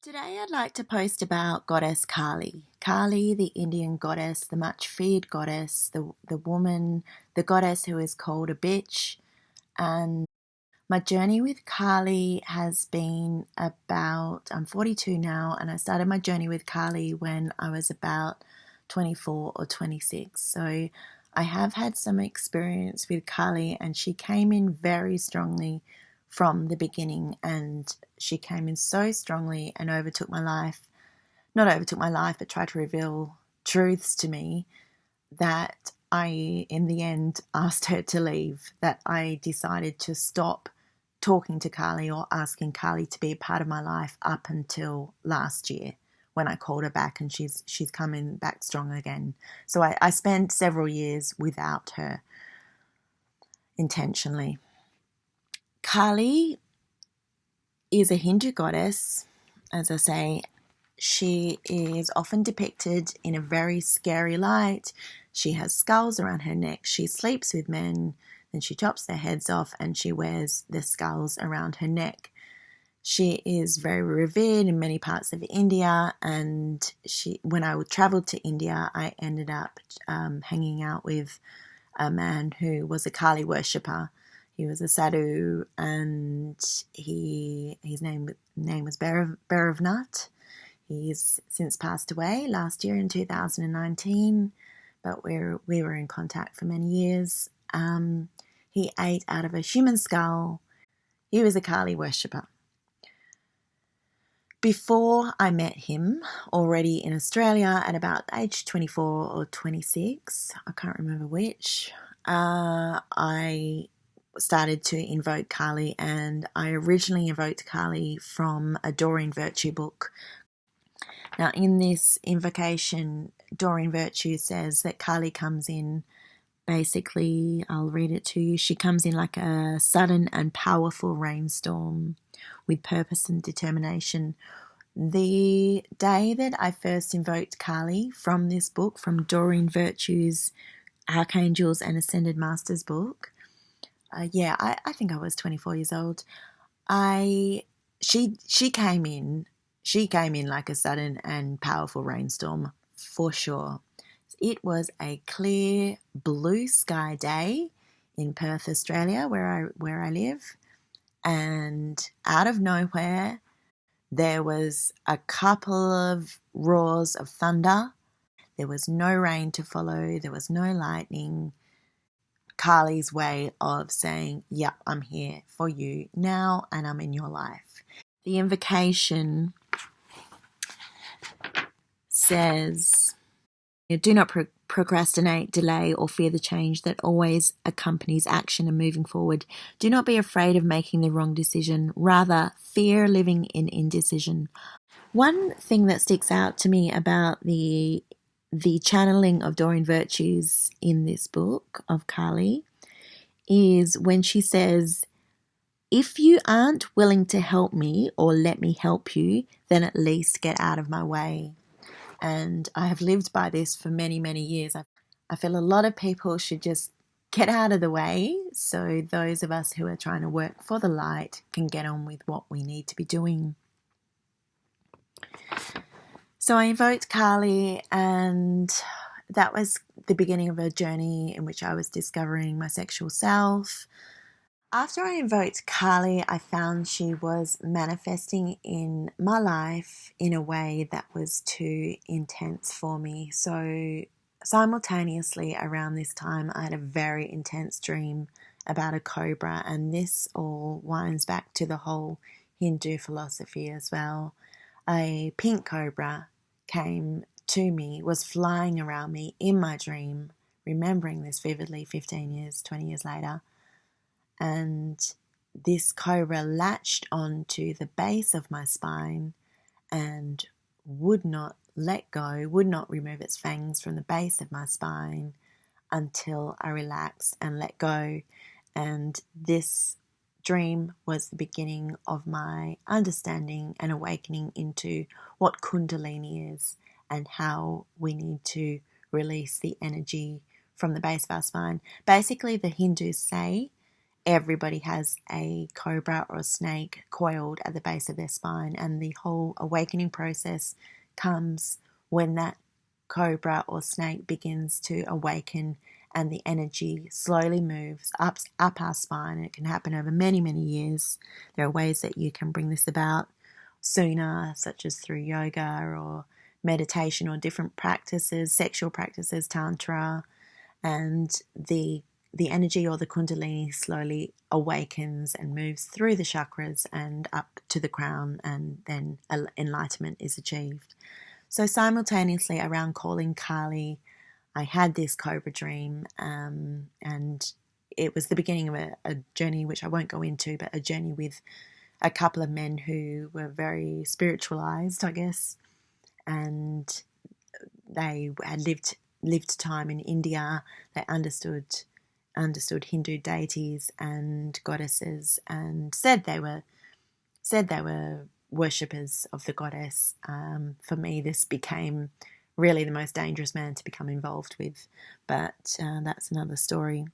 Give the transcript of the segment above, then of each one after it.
Today I'd like to post about goddess Kali. Kali, the Indian goddess, the much feared goddess, the woman, the goddess who is called a bitch. And my journey with Kali has been I'm 42 now, and I started my journey with Kali when I was about 24 or 26. So I have had some experience with Kali, and she came in very strongly from the beginning, and she came in so strongly and overtook my life. Not overtook my life, but tried to reveal truths to me that I, in the end, asked her to leave, that I decided to stop talking to Kali or asking Kali to be a part of my life up until last year when I called her back, and she's coming back strong again. So I spent several years without her intentionally. Kali is a Hindu goddess, as I say. She is often depicted in a very scary light. She has skulls around her neck. She sleeps with men, then she chops their heads off and she wears the skulls around her neck. She is very revered in many parts of India, and when I traveled to India, I ended up hanging out with a man who was a Kali worshipper. He was a sadhu, and his name was Burov Nut. He's since passed away last year in 2019, but we were in contact for many years. He ate out of a human skull. He was a Kali worshipper. Before I met him, already in Australia at about age 24 or 26, I can't remember which, I started to invoke Kali, and I originally invoked Kali from a Doreen Virtue book. Now, in this invocation, Doreen Virtue says that Kali comes in, basically, I'll read it to you. She comes in like a sudden and powerful rainstorm with purpose and determination. The day that I first invoked Kali from this book, from Doreen Virtue's Archangels and Ascended Masters book, I think I was 24 years old. She came in. She came in like a sudden and powerful rainstorm, for sure. It was a clear blue sky day in Perth, Australia, where I live, and out of nowhere there was a couple of roars of thunder. There was no rain to follow. There was no lightning. Kali's way of saying, yep, I'm here for you now and I'm in your life. The invocation says, do not procrastinate, delay, or fear the change that always accompanies action and moving forward. Do not be afraid of making the wrong decision. Rather, fear living in indecision. One thing that sticks out to me about the channeling of Doreen Virtues in this book of Kali is when she says, if you aren't willing to help me or let me help you, then at least get out of my way. And I have lived by this for many, many years. I feel a lot of people should just get out of the way so those of us who are trying to work for the light can get on with what we need to be doing. So I invoked Kali, and that was the beginning of a journey in which I was discovering my sexual self. After I invoked Kali, I found she was manifesting in my life in a way that was too intense for me. So simultaneously around this time, I had a very intense dream about a cobra, and this all winds back to the whole Hindu philosophy as well. A pink cobra came to me, was flying around me in my dream, remembering this vividly 15 years, 20 years later. And this cobra latched onto the base of my spine and would not let go, would not remove its fangs from the base of my spine until I relaxed and let go. And this dream was the beginning of my understanding and awakening into what Kundalini is and how we need to release the energy from the base of our spine. Basically, the Hindus say everybody has a cobra or a snake coiled at the base of their spine, and the whole awakening process comes when that cobra or snake begins to awaken and the energy slowly moves up our spine. And it can happen over many, many years. There are ways that you can bring this about sooner, such as through yoga or meditation or different practices, sexual practices, tantra, and the energy or the Kundalini slowly awakens and moves through the chakras and up to the crown, and then enlightenment is achieved. So simultaneously around calling Kali, I had this cobra dream, and it was the beginning of a journey which I won't go into, but a journey with a couple of men who were very spiritualized, I guess, and they had lived time in India. They understood Hindu deities and goddesses, and said they were worshippers of the goddess. For me, this became really the most dangerous man to become involved with, but that's another story.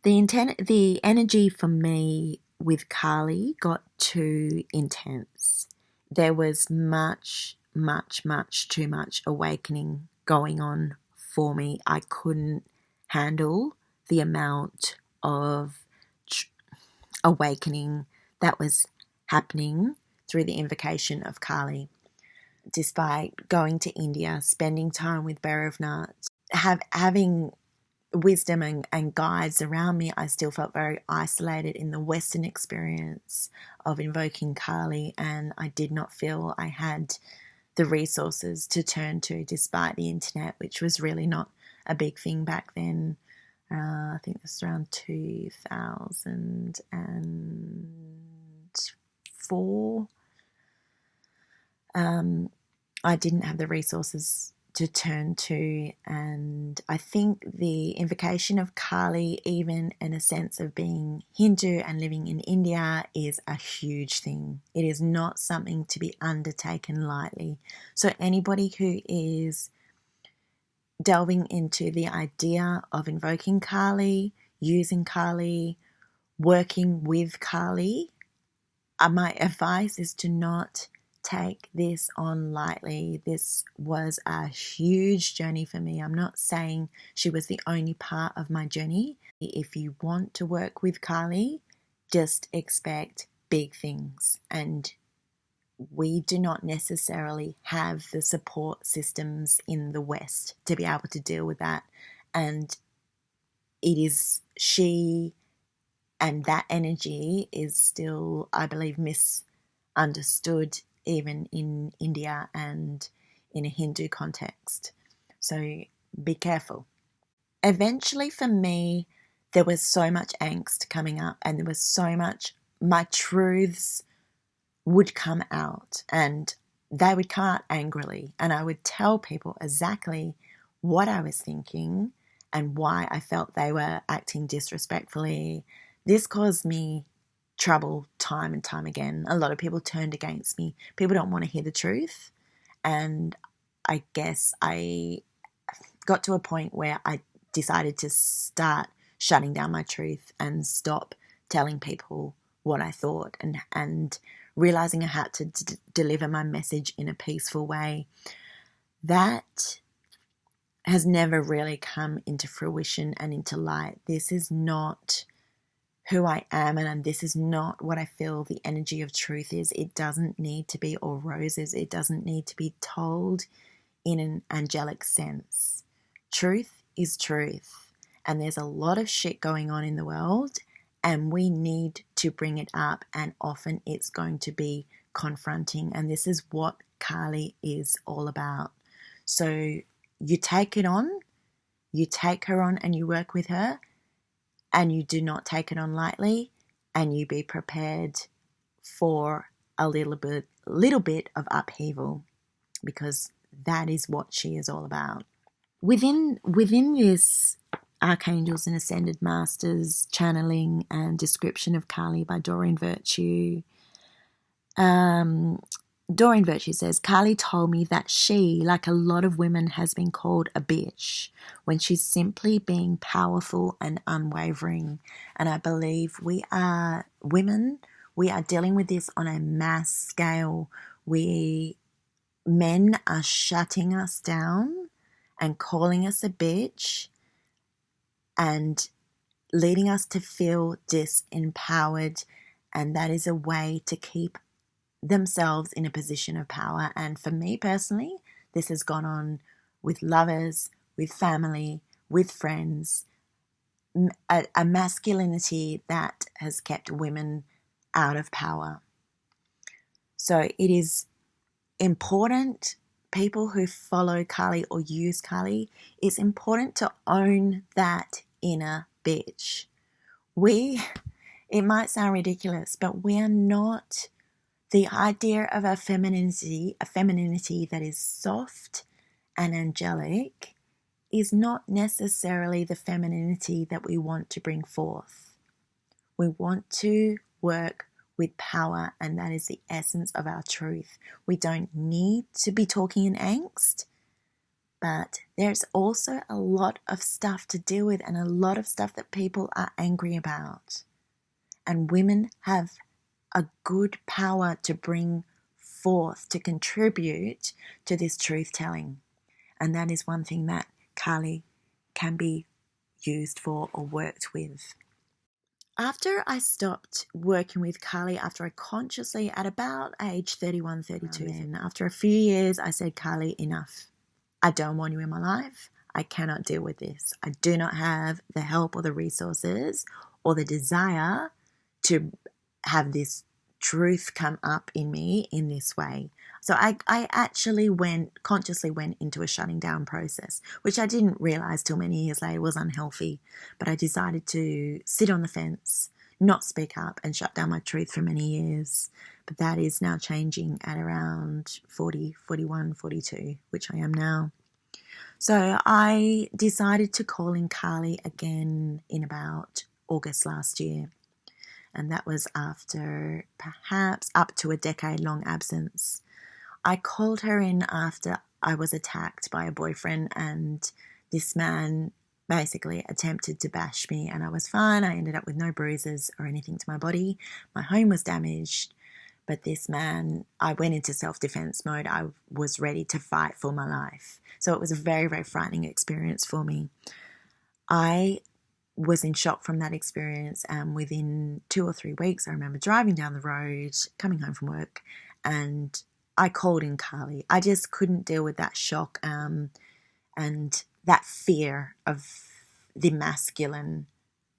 The energy for me with Kali got too intense. There was much too much awakening going on for me. I couldn't handle the amount of awakening that was happening through the invocation of Kali. Despite going to India, spending time with Burov Nut, having wisdom and guides around me, I still felt very isolated in the Western experience of invoking Kali, and I did not feel I had the resources to turn to despite the internet, which was really not a big thing back then. I think this was around 2004. I didn't have the resources to turn to, and I think the invocation of Kali, even in a sense of being Hindu and living in India, is a huge thing. It is not something to be undertaken lightly. So anybody who is delving into the idea of invoking Kali, using Kali, working with Kali, my advice is to not take this on lightly. This was a huge journey for me. I'm not saying she was the only part of my journey. If you want to work with Kali, just expect big things. And we do not necessarily have the support systems in the West to be able to deal with that. And it is she, and that energy is still, I believe, misunderstood even in India and in a Hindu context. So be careful. Eventually for me, there was so much angst coming up, and there was so much, my truths would come out, and they would come out angrily, and I would tell people exactly what I was thinking and why I felt they were acting disrespectfully. This caused me trouble time and time again. A lot of people turned against me. People don't want to hear the truth. And I guess I got to a point where I decided to start shutting down my truth and stop telling people what I thought, and realizing I had to deliver my message in a peaceful way. That has never really come into fruition and into light. This is not who I am, and this is not what I feel the energy of truth is. It doesn't need to be all roses. It doesn't need to be told in an angelic sense. Truth is truth, and there's a lot of shit going on in the world, and we need to bring it up, and often it's going to be confronting, and this is what Kali is all about. So you take it on, you take her on, and you work with her, and you do not take it on lightly, and you be prepared for a little bit of upheaval, because that is what she is all about. Within this Archangels and Ascended Masters channeling and description of Kali by Doreen Virtue, Doreen Virtue says, Carly told me that she, like a lot of women, has been called a bitch when she's simply being powerful and unwavering. And I believe we are women, we are dealing with this on a mass scale. Men are shutting us down and calling us a bitch and leading us to feel disempowered. And that is a way to keep themselves in a position of power. And for me personally, this has gone on with lovers, with family, with friends, a masculinity that has kept women out of power. So it is important, people who follow Carly or use Carly, it's important to own that inner bitch. It might sound ridiculous, but we are not. The idea of a femininity that is soft and angelic, is not necessarily the femininity that we want to bring forth. We want to work with power, and that is the essence of our truth. We don't need to be talking in angst, but there's also a lot of stuff to deal with and a lot of stuff that people are angry about. And women have a good power to bring forth, to contribute to this truth telling. And that is one thing that Carly can be used for or worked with. After I stopped working with Carly, after I consciously, at about age 31, 32, and after a few years, I said, Carly, enough. I don't want you in my life. I cannot deal with this. I do not have the help or the resources or the desire to have this truth come up in me in this way. So I actually consciously went into a shutting down process, which I didn't realize till many years later was unhealthy. But I decided to sit on the fence, not speak up, and shut down my truth for many years. But that is now changing at around 40, 41, 42, which I am now. So I decided to call in Carly again in about August last year. And that was after perhaps up to a decade-long absence. I called her in after I was attacked by a boyfriend, and this man basically attempted to bash me, and I was fine. I ended up with no bruises or anything to my body. My home was damaged, but this man, I went into self-defense mode. I was ready to fight for my life. So it was a very, very frightening experience for me. I was in shock from that experience, and within 2 or 3 weeks I remember driving down the road coming home from work, and I called in Carly. I just couldn't deal with that shock and that fear of the masculine,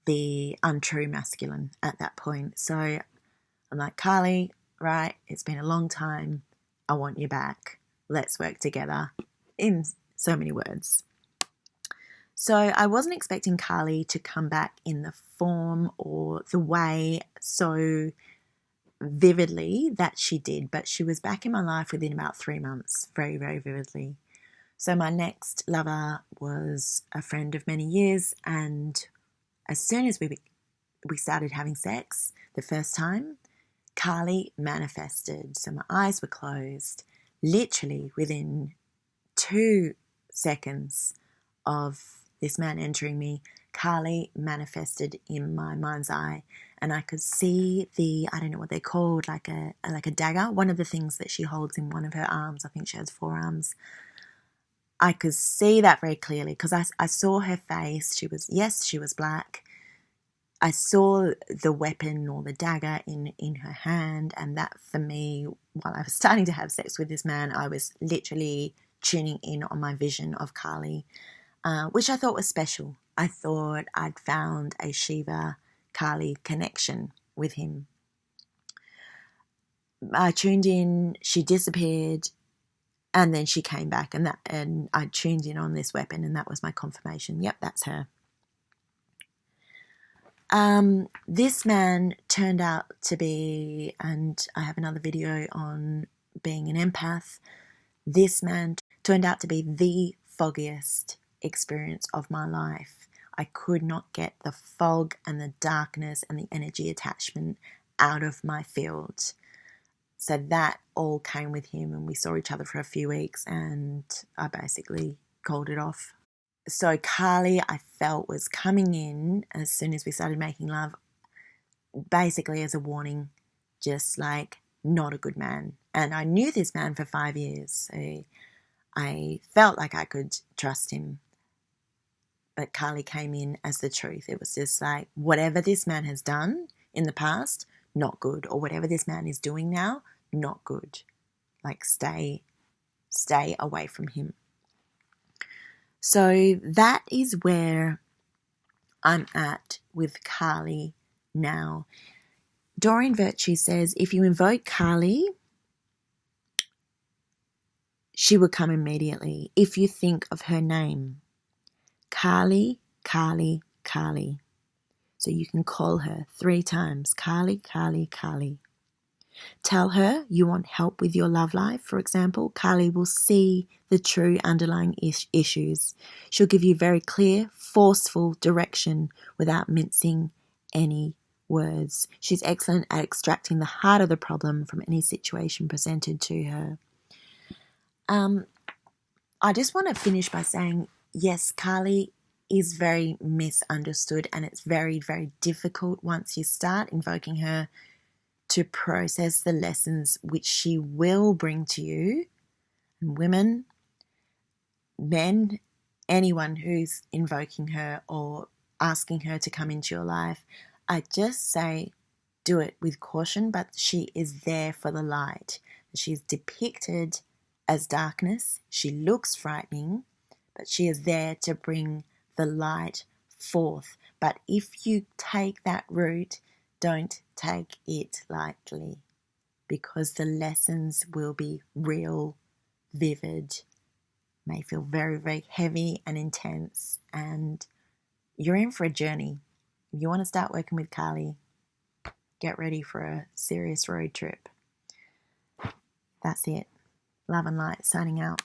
the untrue masculine at that point. So I'm like, Carly, right, it's been a long time, I want you back, let's work together, in so many words. So I wasn't expecting Carly to come back in the form or the way so vividly that she did, but she was back in my life within about 3 months, very, very vividly. So my next lover was a friend of many years, and as soon as we started having sex the first time, Carly manifested. So my eyes were closed. Literally within 2 seconds of this man entering me, Carly manifested in my mind's eye, and I could see I don't know what they're called, like a dagger, one of the things that she holds in one of her arms. I think she has 4 arms. I could see that very clearly because I saw her face. She was black. I saw the weapon or the dagger in her hand, and that for me, while I was starting to have sex with this man, I was literally tuning in on my vision of Carly, which I thought was special. I thought I'd found a Shiva-Kali connection with him. I tuned in, she disappeared, and then she came back, and I tuned in on this weapon, and that was my confirmation. Yep, that's her. This man turned out to be, and I have another video on being an empath, this man turned out to be the foggiest experience of my life. I could not get the fog and the darkness and the energy attachment out of my field. So that all came with him, and we saw each other for a few weeks, and I basically called it off. So Carly, I felt, was coming in as soon as we started making love, basically as a warning, just like not a good man. And I knew this man for 5 years, so I felt like I could trust him. But Carly came in as the truth. It was just like, whatever this man has done in the past, not good. Or whatever this man is doing now, not good. Like, stay away from him. So that is where I'm at with Carly now. Doreen Virtue says, if you invoke Carly, she will come immediately. If you think of her name, Carly, Carly, Carly. So you can call her 3 times, Carly, Carly, Carly. Tell her you want help with your love life, for example. Carly will see the true underlying issues. She'll give you very clear, forceful direction without mincing any words. She's excellent at extracting the heart of the problem from any situation presented to her. I just want to finish by saying, yes, Carly is very misunderstood, and it's very, very difficult once you start invoking her to process the lessons which she will bring to you. And women, men, anyone who's invoking her or asking her to come into your life, I just say do it with caution, but she is there for the light. She's depicted as darkness. She looks frightening, but she is there to bring the light forth. But if you take that route, don't take it lightly, because the lessons will be real, vivid, may feel very, very heavy and intense, and you're in for a journey. If you want to start working with Carly, get ready for a serious road trip. That's it. Love and light, signing out.